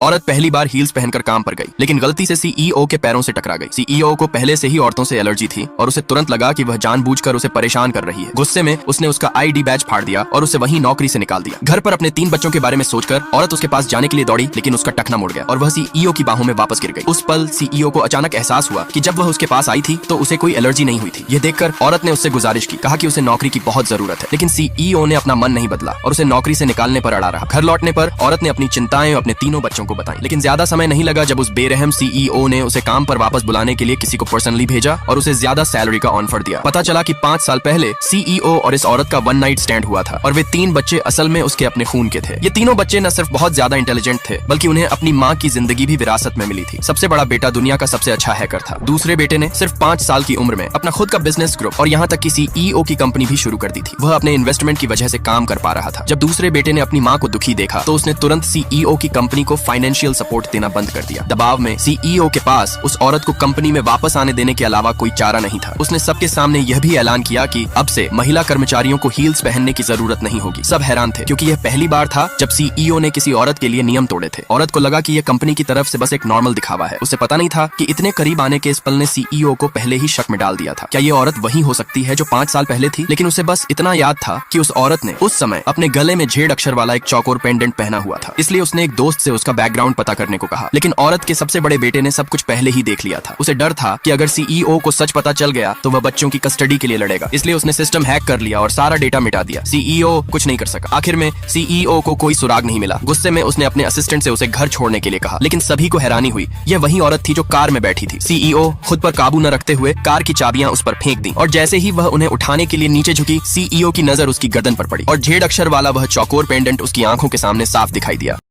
औरत पहली बार हील्स पहनकर काम पर गई, लेकिन गलती से सीईओ के पैरों से टकरा गई। सीईओ को पहले से ही औरतों से एलर्जी थी और उसे तुरंत लगा कि वह जानबूझकर उसे परेशान कर रही है। गुस्से में उसने उसका आईडी बैज फाड़ दिया और उसे वहीं नौकरी से निकाल दिया। घर पर अपने 3 बच्चों के बारे में सोचकर औरत उसके पास जाने के लिए दौड़ी, लेकिन उसका टखना मुड़ गया और वह सीईओ की बाहों में वापस गिर गई। उस पल सीईओ को अचानक एहसास हुआ कि जब वह उसके पास आई थी तो उसे कोई एलर्जी नहीं हुई थी। यह देखकर औरत ने उससे गुजारिश की, कहा कि उसे नौकरी की बहुत जरूरत है, लेकिन सीईओ ने अपना मन नहीं बदला और उसे नौकरी से निकालने पर अड़ा रहा। घर लौटने पर औरत ने अपनी चिंताएं अपने तीनों बच्चों को बताई, लेकिन ज्यादा समय नहीं लगा जब उस बेरहम सीईओ ने उसे काम पर वापस बुलाने के लिए किसी को पर्सनली भेजा और उसे ज्यादा सैलरी का ऑफर दिया। पता चला कि 5 साल पहले सीईओ और इस औरत का वन नाइट स्टैंड हुआ था और वे 3 बच्चे असल में उसके अपने खून के थे। ये तीनों बच्चे न सिर्फ बहुत ज्यादा इंटेलिजेंट थे, बल्कि उन्हें अपनी माँ की जिंदगी भी विरासत में मिली थी। सबसे बड़ा बेटा दुनिया का सबसे अच्छा हैकर था। दूसरे बेटे ने सिर्फ 5 साल की उम्र में अपना खुद का बिजनेस ग्रुप और यहाँ तक कि सीईओ की कंपनी भी शुरू कर दी थी। वह अपने इन्वेस्टमेंट की वजह से काम कर पा रहा था। जब दूसरे बेटे ने अपनी माँ को दुखी देखा तो उसने तुरंत सीईओ की कंपनी को फाइनेंशियल सपोर्ट देना बंद कर दिया। दबाव में सीईओ के पास उस औरत को कंपनी में वापस आने देने के अलावा कोई चारा नहीं था। उसने सबके सामने यह भी ऐलान किया कि अब से महिला कर्मचारियों को हील्स पहनने की जरूरत नहीं होगी। सब हैरान थे क्योंकि यह पहली बार था जब सीईओ ने किसी औरत के लिए नियम तोड़े थे। औरत को लगा कि यह कंपनी की तरफ से बस एक नॉर्मल दिखावा है। उसे पता नहीं था कि इतने करीब आने के इस पल ने सीईओ को पहले ही शक में डाल दिया था। क्या ये औरत वही हो सकती है जो 5 साल पहले थी? लेकिन उसे बस इतना याद था कि उस औरत ने उस समय अपने गले में झेड़ अक्षर वाला एक चौकोर पेंडेंट पहना हुआ था। इसलिए उसने एक दोस्त से उसका बैकग्राउंड पता करने को कहा, लेकिन औरत के सबसे बड़े बेटे ने सब कुछ पहले ही देख लिया था। उसे डर था कि अगर सीईओ को सच पता चल गया तो वह बच्चों की कस्टडी के लिए लड़ेगा। इसलिए उसने सिस्टम हैक कर लिया और सारा डेटा मिटा दिया। सीईओ कुछ नहीं कर सका। आखिर में सीईओ को कोई सुराग नहीं मिला। गुस्से में उसने अपने असिस्टेंट से उसे घर छोड़ने के लिए कहा, लेकिन सभी को हैरानी हुई। यह वही औरत थी जो कार में बैठी थी। सीईओ खुद पर काबू न रखते हुए कार की चाबियां उस पर फेंक दी और जैसे ही वह उन्हें उठाने के लिए नीचे झुकी, सीईओ की नजर उसकी गर्दन पर पड़ी और झेड़ अक्षर वाला वह चौकोर पेंडेंट उसकी आंखों के सामने साफ दिखाई दिया।